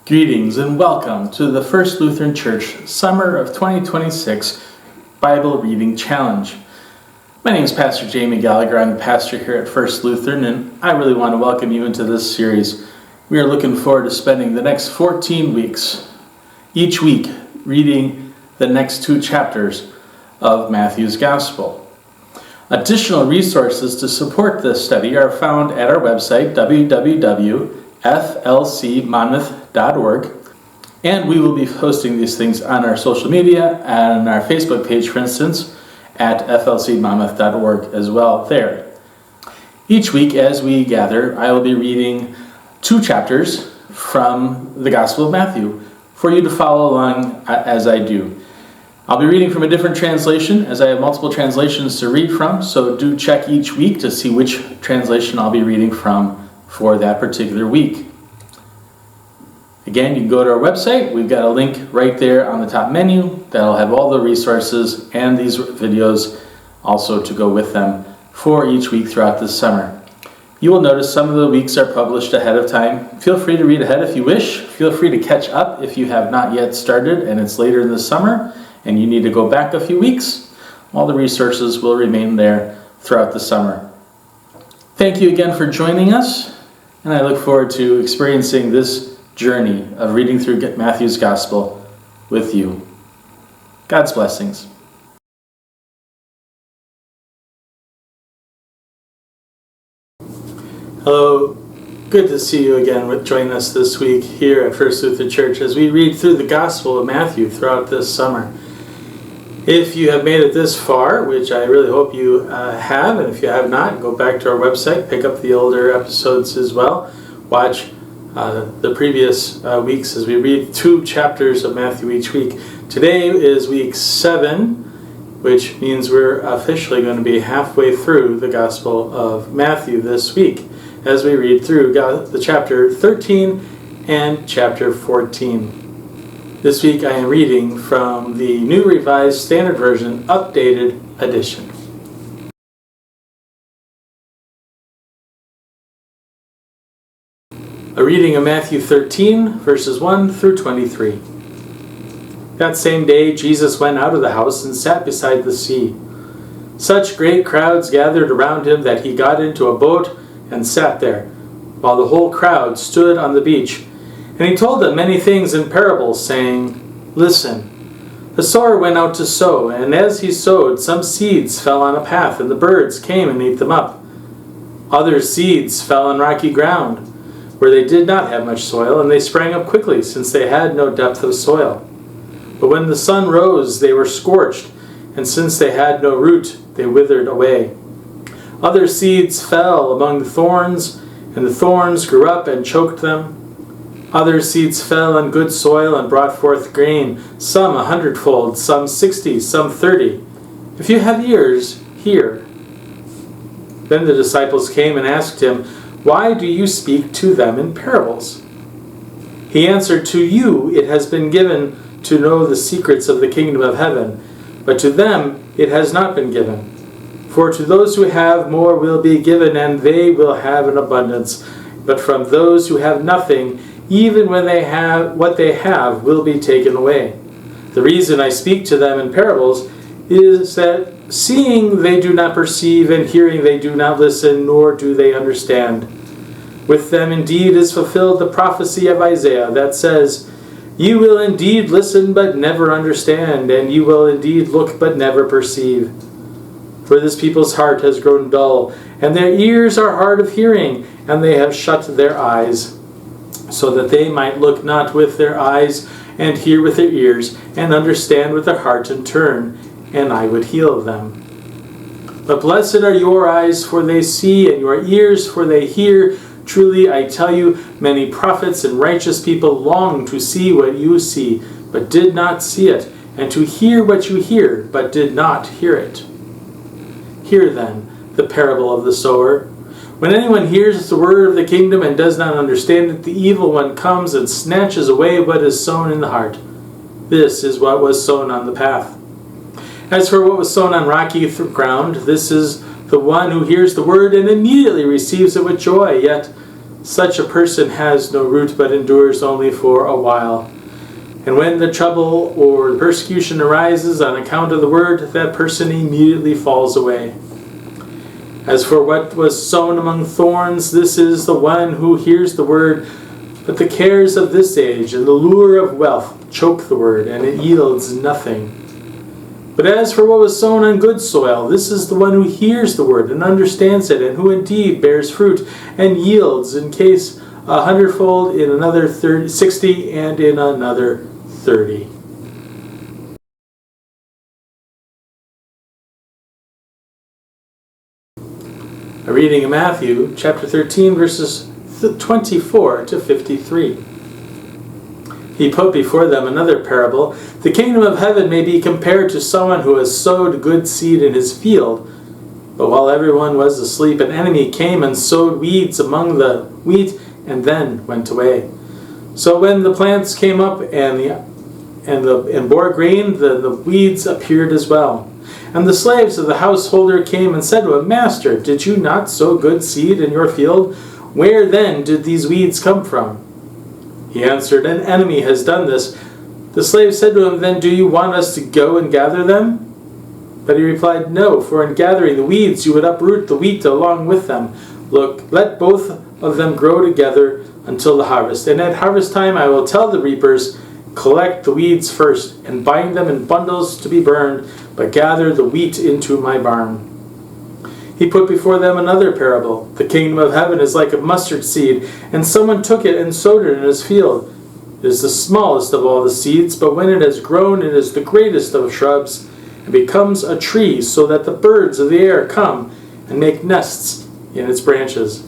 Greetings and welcome to the First Lutheran Church Summer of 2026 Bible Reading Challenge. My name is Pastor Jamie Gallagher. I'm the pastor here at First Lutheran, and I really want to welcome you into this series. We are looking forward to spending the next 14 weeks, each week, reading the next 2 chapters of Matthew's Gospel. Additional resources to support this study are found at our website, www.flcmonmouth.org, and we will be posting these things on our social media and our Facebook page, for instance, at flcmonmouth.org as well there. Each week as we gather, I will be reading 2 chapters from the Gospel of Matthew for you to follow along as I do. I'll be reading from a different translation as I have multiple translations to read from, so do check each week to see which translation I'll be reading from for that particular week. Again, you can go to our website. We've got a link right there on the top menu that'll have all the resources and these videos also to go with them for each week throughout this summer. You will notice some of the weeks are published ahead of time. Feel free to read ahead if you wish. Feel free to catch up if you have not yet started and it's later in the summer and you need to go back a few weeks. All the resources will remain there throughout the summer. Thank you again for joining us, and I look forward to experiencing this journey of reading through Matthew's Gospel with you. God's blessings. Hello, good to see you again join us this week here at First Lutheran Church as we read through the Gospel of Matthew throughout this summer. If you have made it this far, which I really hope you have, and if you have not, go back to our website, pick up the older episodes as well, watch the previous weeks as we read 2 chapters of Matthew each week. Today is week 7, which means we're officially going to be halfway through the Gospel of Matthew this week as we read through the chapter 13 and chapter 14. This week I am reading from the New Revised Standard Version Updated Edition. A reading of Matthew 13, verses 1 through 23. That same day Jesus went out of the house and sat beside the sea. Such great crowds gathered around him that he got into a boat and sat there, while the whole crowd stood on the beach. And he told them many things in parables, saying, "Listen, the sower went out to sow, and as he sowed, some seeds fell on a path, and the birds came and ate them up. Other seeds fell on rocky ground, where they did not have much soil, and they sprang up quickly, since they had no depth of soil. But when the sun rose, they were scorched, and since they had no root, they withered away. Other seeds fell among the thorns, and the thorns grew up and choked them. Other seeds fell on good soil and brought forth grain, some 100-fold, some 60, some 30. If you have ears, hear." Then the disciples came and asked him, "Why do you speak to them in parables?" He answered, "To you it has been given to know the secrets of the kingdom of heaven, but to them it has not been given. For to those who have more will be given, and they will have an abundance. But from those who have nothing, even when they have what they have will be taken away. The reason I speak to them in parables is that seeing they do not perceive, and hearing they do not listen, nor do they understand. With them indeed is fulfilled the prophecy of Isaiah that says, 'You will indeed listen but never understand, and you will indeed look but never perceive. For this people's heart has grown dull, and their ears are hard of hearing, and they have shut their eyes, so that they might look not with their eyes, and hear with their ears, and understand with their heart, and turn, and I would heal them. But blessed are your eyes, for they see, and your ears, for they hear. Truly, I tell you, many prophets and righteous people longed to see what you see, but did not see it, and to hear what you hear, but did not hear it. Hear then the parable of the sower. When anyone hears the word of the kingdom and does not understand it, the evil one comes and snatches away what is sown in the heart. This is what was sown on the path. As for what was sown on rocky ground, this is the one who hears the word and immediately receives it with joy, yet Such a person has no root, but endures only for a while. And when the trouble or the persecution arises on account of the word, that person immediately falls away. As for what was sown among thorns, this is the one who hears the word, but the cares of this age and the lure of wealth choke the word, and it yields nothing. But as for what was sown on good soil, this is the one who hears the word and understands it, and who indeed bears fruit and yields in case 100-fold, in another 60, and in another 30. A reading of Matthew chapter 13, verses 24 to 53. He put before them another parable. The kingdom of heaven may be compared to someone who has sowed good seed in his field. But while everyone was asleep, an enemy came and sowed weeds among the wheat and then went away. So when the plants came up and bore grain, the weeds appeared as well. And the slaves of the householder came and said to him, Master, did you not sow good seed in your field? Where then did these weeds come from? He answered, An enemy has done this. The slave said to him, Then do you want us to go and gather them? But he replied, No, for in gathering the weeds you would uproot the wheat along with them. Look, let both of them grow together until the harvest. And at harvest time I will tell the reapers, Collect the weeds first, and bind them in bundles to be burned, but gather the wheat into my barn. He put before them another parable. The kingdom of heaven is like a mustard seed, and someone took it and sowed it in his field. It is the smallest of all the seeds, but when it has grown, it is the greatest of shrubs, and becomes a tree, so that the birds of the air come and make nests in its branches.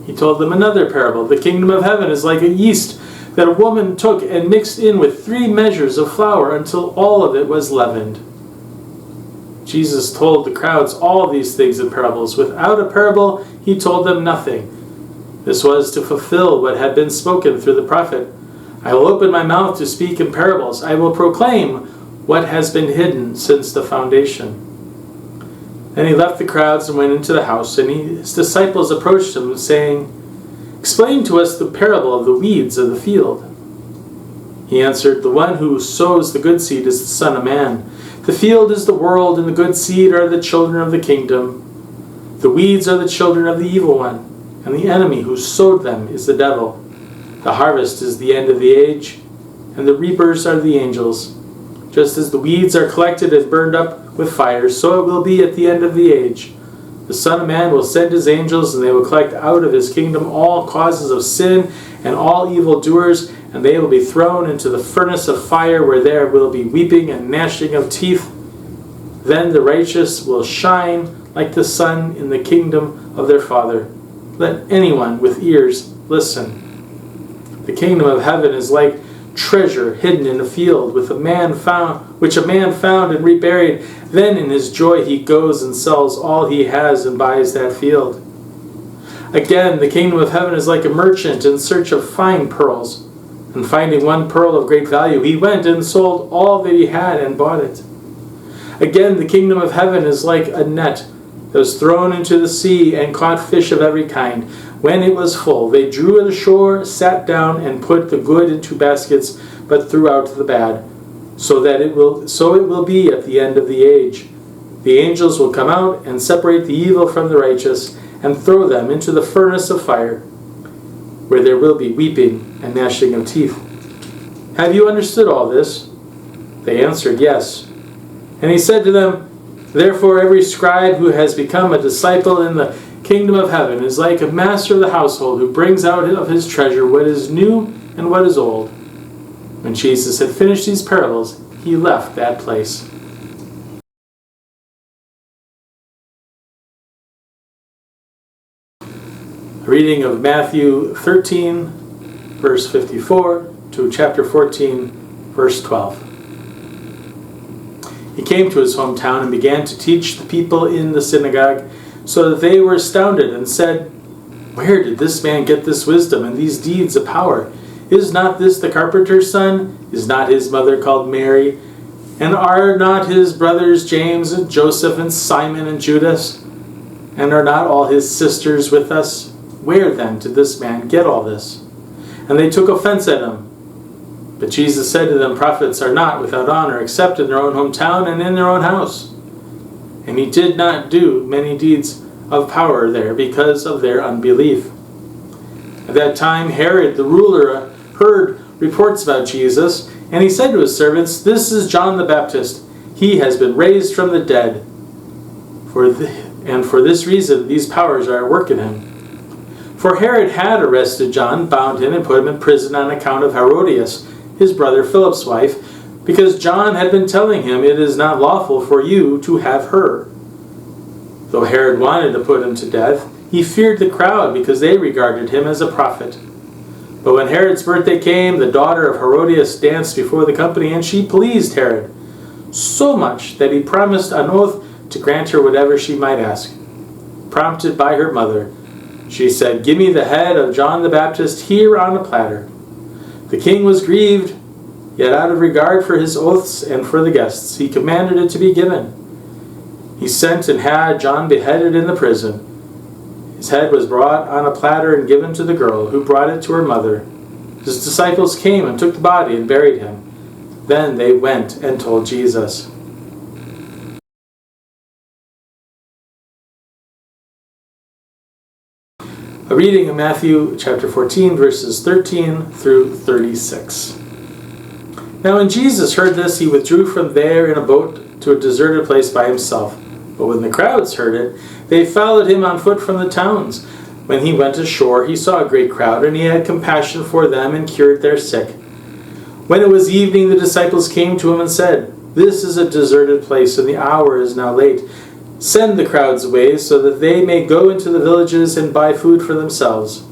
He told them another parable. The kingdom of heaven is like a yeast that a woman took and mixed in with 3 measures of flour until all of it was leavened. Jesus told the crowds all these things in parables. Without a parable, he told them nothing. This was to fulfill what had been spoken through the prophet. I will open my mouth to speak in parables. I will proclaim what has been hidden since the foundation. Then he left the crowds and went into the house, and his disciples approached him, saying, Explain to us the parable of the weeds of the field. He answered, The one who sows the good seed is the Son of Man. The field is the world, and the good seed are the children of the kingdom. The weeds are the children of the evil one, and the enemy who sowed them is the devil. The harvest is the end of the age, and the reapers are the angels. Just as the weeds are collected and burned up with fire, so it will be at the end of the age. The Son of Man will send his angels, and they will collect out of his kingdom all causes of sin and all evildoers, and they will be thrown into the furnace of fire, where there will be weeping and gnashing of teeth. Then the righteous will shine like the sun in the kingdom of their Father. Let anyone with ears listen. The kingdom of heaven is like treasure hidden in a field, which a man found and reburied. Then in his joy he goes and sells all he has and buys that field. Again, the kingdom of heaven is like a merchant in search of fine pearls. And finding one pearl of great value, he went and sold all that he had and bought it. Again, the kingdom of heaven is like a net that was thrown into the sea and caught fish of every kind. When it was full, they drew it ashore, sat down, and put the good into baskets, but threw out the bad. So it will be at the end of the age. The angels will come out and separate the evil from the righteous, and throw them into the furnace of fire, where there will be weeping and gnashing of teeth. Have you understood all this? They answered, Yes. And he said to them, Therefore every scribe who has become a disciple in the kingdom of heaven is like a master of the household who brings out of his treasure what is new and what is old. When Jesus had finished these parables, he left that place. A reading of Matthew 13, verse 54 to chapter 14, verse 12. He came to his hometown and began to teach the people in the synagogue, so that they were astounded and said, Where did this man get this wisdom and these deeds of power? Is not this the carpenter's son? Is not his mother called Mary? And are not his brothers James and Joseph and Simon and Judas? And are not all his sisters with us? Where then did this man get all this?" And they took offense at him. But Jesus said to them, "Prophets are not without honor, except in their own hometown and in their own house." And he did not do many deeds of power there because of their unbelief. At that time Herod the ruler heard reports about Jesus, and he said to his servants, "This is John the Baptist. He has been raised from the dead. And for this reason these powers are at work in him." For Herod had arrested John, bound him, and put him in prison on account of Herodias, his brother Philip's wife, because John had been telling him, "It is not lawful for you to have her." Though Herod wanted to put him to death, he feared the crowd because they regarded him as a prophet. But when Herod's birthday came, the daughter of Herodias danced before the company, and she pleased Herod so much that he promised on oath to grant her whatever she might ask. Prompted by her mother, she said, "Give me the head of John the Baptist here on a platter." The king was grieved, yet out of regard for his oaths and for the guests, he commanded it to be given. He sent and had John beheaded in the prison. His head was brought on a platter and given to the girl, who brought it to her mother. His disciples came and took the body and buried him. Then they went and told Jesus. A reading of Matthew chapter 14, verses 13 through 36. Now when Jesus heard this, he withdrew from there in a boat to a deserted place by himself. But when the crowds heard it, they followed him on foot from the towns. When he went ashore, he saw a great crowd, and he had compassion for them and cured their sick. When it was evening, the disciples came to him and said, "This is a deserted place, and the hour is now late. Send the crowds away so that they may go into the villages and buy food for themselves."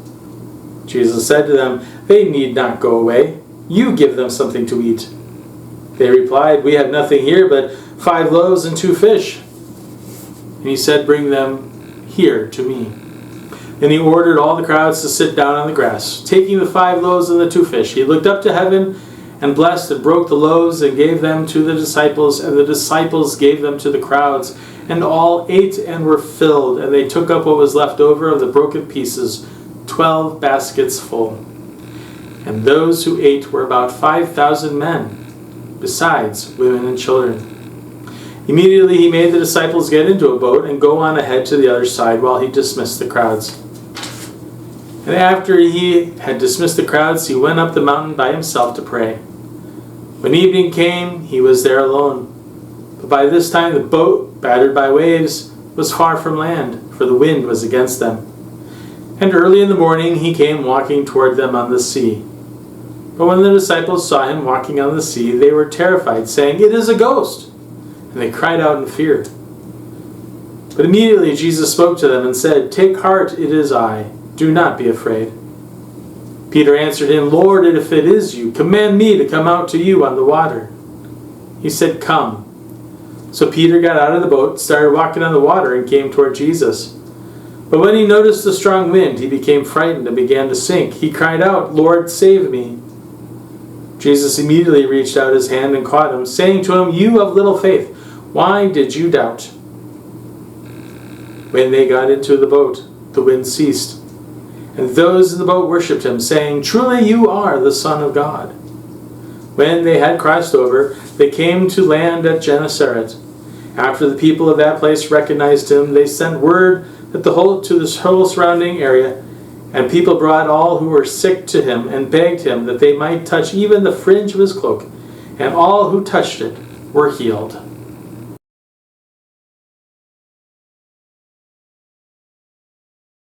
Jesus said to them, "They need not go away. You give them something to eat." They replied, "We have nothing here but 5 loaves and 2 fish. And he said, "Bring them here to me." Then he ordered all the crowds to sit down on the grass. Taking the 5 loaves and the 2 fish, he looked up to heaven and blessed and broke the loaves and gave them to the disciples, and the disciples gave them to the crowds. And all ate and were filled, and they took up what was left over of the broken pieces, 12 baskets full. And those who ate were about 5,000 men, besides women and children. Immediately he made the disciples get into a boat and go on ahead to the other side while he dismissed the crowds. And after he had dismissed the crowds, he went up the mountain by himself to pray. When evening came, he was there alone. But by this time the boat, battered by waves, was far from land, for the wind was against them. And early in the morning he came walking toward them on the sea. But when the disciples saw him walking on the sea, they were terrified, saying, "It is a ghost!" And they cried out in fear. But immediately Jesus spoke to them and said, "Take heart, it is I. Do not be afraid." Peter answered him, "Lord, if it is you, command me to come out to you on the water." He said, "Come." So Peter got out of the boat, started walking on the water, and came toward Jesus. But when he noticed the strong wind, he became frightened and began to sink. He cried out, "Lord, save me." Jesus immediately reached out his hand and caught him, saying to him, "You of little faith, why did you doubt?" When they got into the boat, the wind ceased, and those in the boat worshipped him, saying, "Truly you are the Son of God." When they had crossed over, they came to land at Gennesaret. After the people of that place recognized him, they sent word that to this whole surrounding area, and people brought all who were sick to him and begged him that they might touch even the fringe of his cloak, and all who touched it were healed.